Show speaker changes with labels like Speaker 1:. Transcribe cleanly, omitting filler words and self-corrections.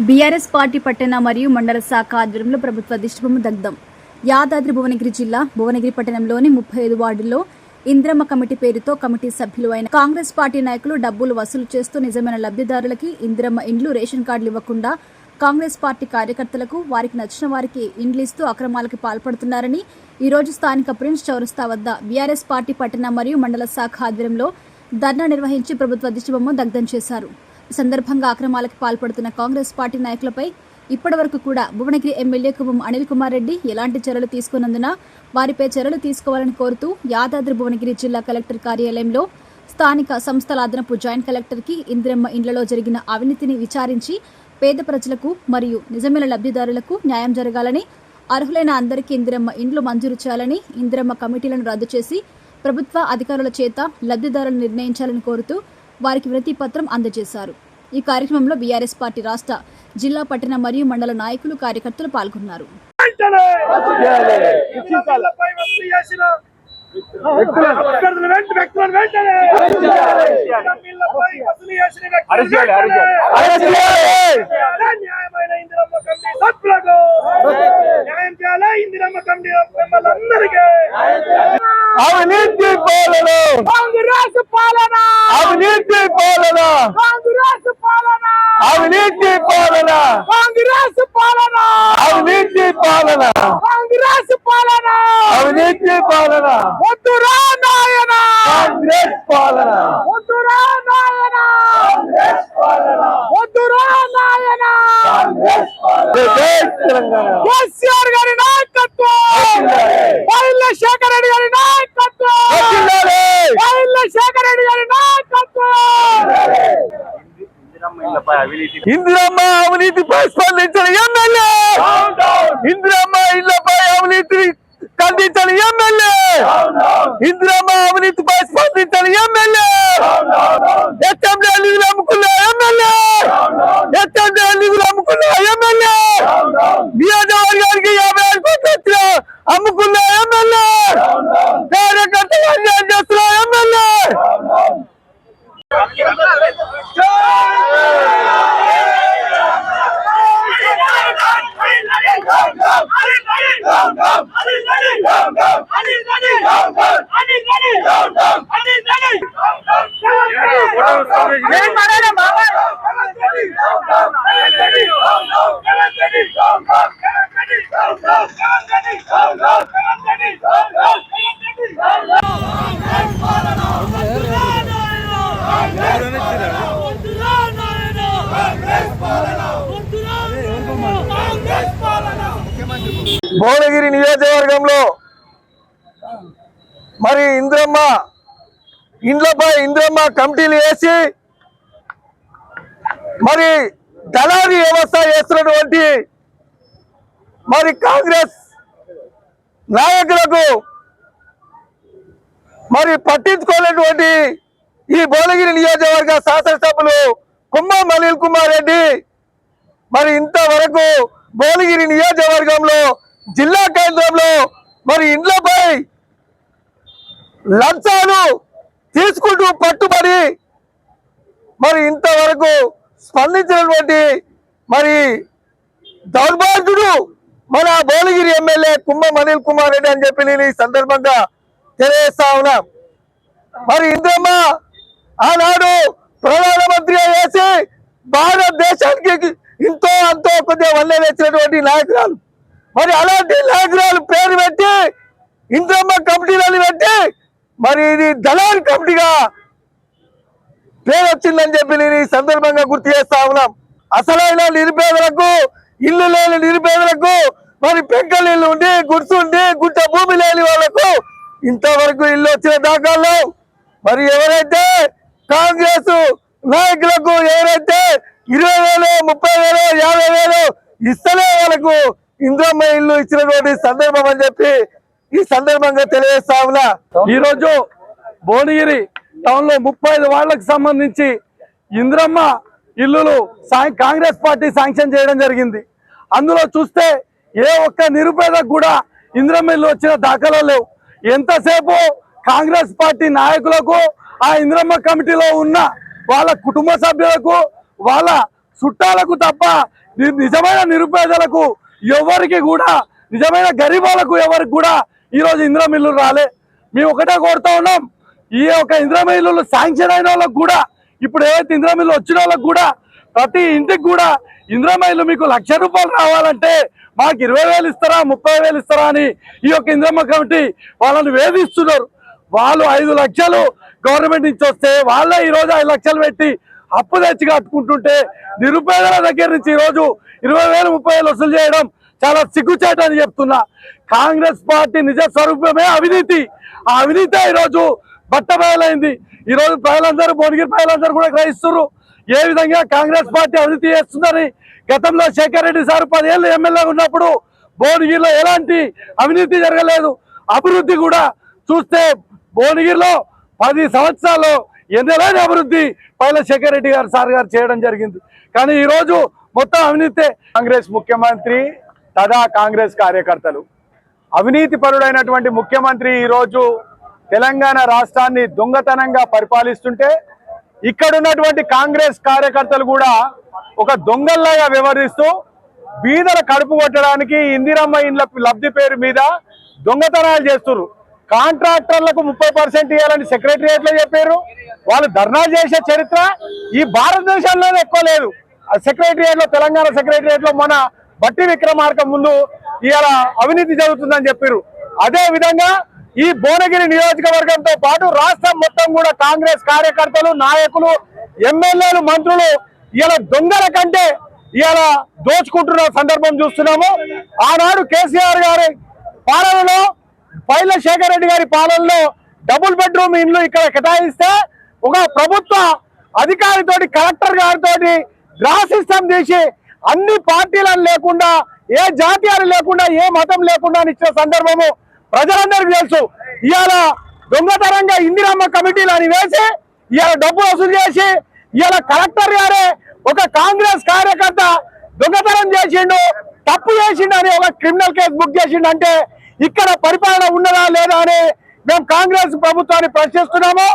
Speaker 1: BRS party పట్టణ మరియు మండల శాఖ ఆధ్వర్యంలో ప్రభుత్వ దిష్టిబొమ్మ దగ్ధం. యాదాద్రి భువనగిరి జిల్లా భువనగిరి పట్టణంలోని 35 వార్డుల్లో ఇంద్రమ్మ కమిటీ పేరుతో కమిటీ సభ్యులు అయిన కాంగ్రెస్ పార్టీ నాయకులు డబ్బులు వసూలు చేస్తూ నిజమైన లబ్ధిదారులకి ఇంద్రమ్మ ఇండ్లు, రేషన్ కార్డులు ఇవ్వకుండా కాంగ్రెస్ పార్టీ కార్యకర్తలకు వారికి నచ్చిన వారికి ఇండ్లు ఇస్తూ అక్రమాలకు పాల్పడుతున్నారని ఈ రోజు స్థానిక ప్రిన్స్ చౌరస్తా వద్ద బీఆర్ఎస్ పార్టీ పట్టణ మరియు మండల శాఖ ఆధ్వర్యంలో ధర్నా నిర్వహించి ప్రభుత్వ దిష్టిబొమ్మ దగ్ధం చేశారు. ఈ సందర్భంగా అక్రమాలకు పాల్పడుతున్న కాంగ్రెస్ పార్టీ నాయకులపై ఇప్పటివరకు కూడా భువనగిరి ఎమ్మెల్యే కుమ్మం అనిల్ కుమార్ రెడ్డి ఎలాంటి చర్యలు తీసుకున్నందున వారిపై చర్యలు తీసుకోవాలని కోరుతూ యాదాద్రి భువనగిరి జిల్లా కలెక్టర్ కార్యాలయంలో స్థానిక సంస్థల అదనపు జాయింట్ కలెక్టర్కి ఇంద్రమ్మ ఇండ్లలో జరిగిన అవినీతిని విచారించి పేద ప్రజలకు మరియు నిజమైన లబ్ధిదారులకు న్యాయం జరగాలని, అర్హులైన అందరికీ ఇంద్రమ్మ ఇండ్లు మంజూరు చేయాలని, ఇంద్రమ్మ కమిటీలను రద్దు చేసి ప్రభుత్వ అధికారుల చేత లబ్ధిదారులను నిర్ణయించాలని కోరుతూ వారికి వినతి పత్రం అందజేశారు. ఈ కార్యక్రమంలో బీఆర్ఎస్ పార్టీ రాష్ట్ర, జిల్లా, పట్టణ మరియు మండల నాయకులు, కార్యకర్తలు పాల్గొన్నారు.
Speaker 2: అవినీతి పాలన, కాంగ్రెస్ పాలన, అవినీతి పాలన, కాంగ్రెస్ పాలన, అవినీతి పాలన, కాంగ్రెస్ పాలన, అవినీతి పాలన, కాంగ్రెస్ పాలన, అవినీతి పాలన, వద్దురా నాయన కాంగ్రెస్ పాలన, వద్దురా నాయన కాంగ్రెస్ పాలన, వద్దురా నాయన కాంగ్రెస్ పాలన. తెలంగాణ కేసీఆర్ గారి నాయకత్వం, వైఎల్ శేఖర్ రెడ్డి గారి నాయకత్వం, వైఎల్ శేఖర్ రెడ్డి గారి నాయకత్వం. ఇందిరమ్మ అవినీతిపై స్పందించిన ఎమ్మెల్యే, ఇందిరమ్మ ఇళ్లపై అవినీతి ఖండించిన ఎమ్మెల్యే, ఇందిరమ్మ అవినీతిపై స్పందించిన ఎమ్మెల్యే, ఎస్ఎండి నిధులు అమ్ముకున్న ఎమ్మెల్యే, ఎస్ఎండి నిధులు అమ్ముకున్న ఎమ్మెల్యే, నియోజకవర్గానికి 50 కోట్లు అమ్ముకున్న ఎమ్మెల్యే, కార్యకర్తలు అన్యాయం చేస్తున్న ఎమ్మెల్యే. భువనగిరి నియోజకవర్గంలో మరి ఇంద్రమ్మ ఇండ్లపై ఇంద్రమ్మ కమిటీలు వేసి మరి దళారీ వ్యవస్థ చేస్తున్నటువంటి మరి కాంగ్రెస్ నాయకులకు మరి పట్టించుకోలేటువంటి ఈ భువనగిరి నియోజకవర్గ శాసనసభ్యులు కుమ్మం అనిల్ కుమార్ రెడ్డి మరి ఇంతవరకు భువనగిరి నియోజకవర్గంలో జిల్లా కేంద్రంలో మరి ఇండ్లపై లంచాలు తీసుకుంటూ పట్టుబడి మరి ఇంతవరకు స్పందించినటువంటి మరి దౌర్భాగ్యుడు మన భువనగిరి ఎమ్మెల్యే కుమ్మం అనిల్ కుమార్ రెడ్డి అని చెప్పి నేను ఈ సందర్భంగా తెలియజేస్తా ఉన్నా. మరి ఇంద్రమ్మ ఆనాడు ప్రధానమంత్రి చేసి భారతదేశానికి ఎంతో అంతో కొద్దిగా వల్లే తెచ్చినటువంటి నాయకురాలు. మరి అలాంటి నాయకురాలు పేరు పెట్టి ఇంద్రమ్మ కమిటీలను పెట్టి మరి ఇది దళారీ కమిటీగా పేరు వచ్చిందని చెప్పి నేను ఈ సందర్భంగా గుర్తు చేస్తా ఉన్నాం. అసలైన నిరుపేదలకు, ఇల్లు లేని నిరుపేదలకు, మరి పెంకల ఇల్లు ఉండి, గుర్తు ఉండి, గుట్ట భూమి లేని వాళ్లకు ఇంతవరకు ఇల్లు వచ్చిన దాఖల్లో మరి ఎవరైతే కాంగ్రెస్ నాయకులకు ఎవరైతే 20,000, 30,000, 50,000 ఇస్తలే వాళ్ళకు ఇంద్రమ్మ ఇల్లు ఇచ్చినటువంటి సందర్భం అని చెప్పి ఈ సందర్భంగా తెలియజేస్తా ఉన్నా.
Speaker 3: ఈ రోజు భువనగిరి టౌన్ లో 35 వార్డులకు సంబంధించి ఇంద్రమ్మ ఇల్లులు కాంగ్రెస్ పార్టీ శాంక్షన్ చేయడం జరిగింది. అందులో చూస్తే ఏ ఒక్క నిరుపేదకు కూడా ఇంద్రమ్మ ఇల్లు వచ్చిన దాఖలా లేవు. ఎంతసేపు కాంగ్రెస్ పార్టీ నాయకులకు, ఆ ఇంద్రమ్మ కమిటీలో ఉన్న వాళ్ళ కుటుంబ సభ్యులకు, వాళ్ళ చుట్టాలకు తప్ప నిజమైన నిరుపేదలకు ఎవరికి కూడా, నిజమైన గరీబులకు ఎవరికి కూడా ఈరోజు ఇందిరమ్మ ఇల్లు రాలే. మేము ఒకటే కోరుతా ఉన్నాం, ఈ యొక్క ఇందిరమ్మ ఇల్లు శాంక్షన్ అయిన వాళ్ళకు కూడా, ఇప్పుడు ఏవైతే ఇందిరమ్మ ఇల్లు వచ్చిన వాళ్ళకు కూడా, ప్రతి ఇంటికి కూడా ఇందిరమ్మ ఇల్లు మీకు 1,00,000 రూపాయలు రావాలంటే మాకు 20,000 ఇస్తారా 30,000 ఇస్తారా అని ఈ యొక్క ఇందిరమ్మ కమిటీ వాళ్ళని వేధిస్తున్నారు. వాళ్ళు 5 లక్షలు గవర్నమెంట్ నుంచి వస్తే వాళ్ళే ఈరోజు 5 లక్షలు పెట్టి అప్పు తెచ్చి కట్టుకుంటుంటే నిరుపేదల దగ్గర నుంచి ఈరోజు 20,000 30,000 వసూలు చేయడం చాలా సిగ్గుచేట అని చెప్తున్నా. కాంగ్రెస్ పార్టీ నిజ స్వరూపమే అవినీతి. ఆ అవినీతే ఈరోజు బట్టబయలైంది. ఈరోజు ప్రజలందరూ, భువనగిరి ప్రజలందరూ కూడా గ్రహిస్తున్నారు ఏ విధంగా కాంగ్రెస్ పార్టీ అవినీతి చేస్తుందని. గతంలో శేఖర్ రెడ్డి సార్ 10 ఏళ్ళు ఎమ్మెల్యే ఉన్నప్పుడు భువనగిరిలో ఎలాంటి అవినీతి జరగలేదు. అభివృద్ధి కూడా చూస్తే భువనగిరిలో 10 సంవత్సరాల్లో ఎన్నెలాంటి అభివృద్ధి పైల శేఖర్ రెడ్డి గారు సార్ గారు చేయడం జరిగింది. కానీ ఈ రోజు మొత్తం అవినీతే.
Speaker 4: కాంగ్రెస్ ముఖ్యమంత్రి తదా కాంగ్రెస్ కార్యకర్తలు, అవినీతి పరుడైనటువంటి ముఖ్యమంత్రి ఈరోజు తెలంగాణ రాష్ట్రాన్ని దొంగతనంగా పరిపాలిస్తుంటే ఇక్కడ ఉన్నటువంటి కాంగ్రెస్ కార్యకర్తలు కూడా ఒక దొంగల్లాగా వ్యవహరిస్తూ బీదల కడుపు కొట్టడానికి ఇందిరమ్మ ఇండ్ల లబ్ధి పేరు మీద దొంగతనాలు చేస్తున్నారు. కాంట్రాక్టర్లకు 30% ఇవ్వాలని సెక్రటరియట్ లో చెప్పారు. వాళ్ళు ధర్నా చేసే చరిత్ర ఈ భారతదేశంలోనే ఎక్కువ లేదు. సెక్రటరియట్ లో, తెలంగాణ సెక్రటరియట్ లో మన బట్టి విక్రమార్క ముందు ఇవాళ అవినీతి జరుగుతుందని చెప్పారు. అదే విధంగా ఈ భువనగిరి నియోజకవర్గంతో పాటు రాష్ట్రం మొత్తం కూడా కాంగ్రెస్ కార్యకర్తలు, నాయకులు, ఎమ్మెల్యేలు, మంత్రులు ఇవాళ దొంగల కంటే ఇవాళ దోచుకుంటున్న సందర్భం చూస్తున్నాము. ఆనాడు కేసీఆర్ గారి పాలనలో, పైల శేఖర్ రెడ్డి గారి పాలనలో డబుల్ బెడ్రూమ్ ఇండ్లు ఇక్కడ కేటాయిస్తే ఒక ప్రభుత్వ అధికారితోటి, కలెక్టర్ గారితో డ్రా సిస్టమ్ తీసి అన్ని పార్టీలను లేకుండా, ఏ జాతీయాలు లేకుండా, ఏ మతం లేకుండా ఇచ్చిన సందర్భము ప్రజలందరికీ తెలుసు. ఇవాళ దొంగతనంగా ఇందిరమ్మ కమిటీలు అని వేసి ఇవాళ డబ్బు వసూలు చేసి ఇవాళ కలెక్టర్ గారే ఒక కాంగ్రెస్ కార్యకర్త దొంగతనం చేసిండు, తప్పు చేసిండు అని ఒక క్రిమినల్ కేసు బుక్ చేసిండు అంటే ఇక్కడ పరిపాలన ఉన్నదా లేదా అని మేము కాంగ్రెస్ ప్రభుత్వాన్ని ప్రశ్నిస్తున్నాము.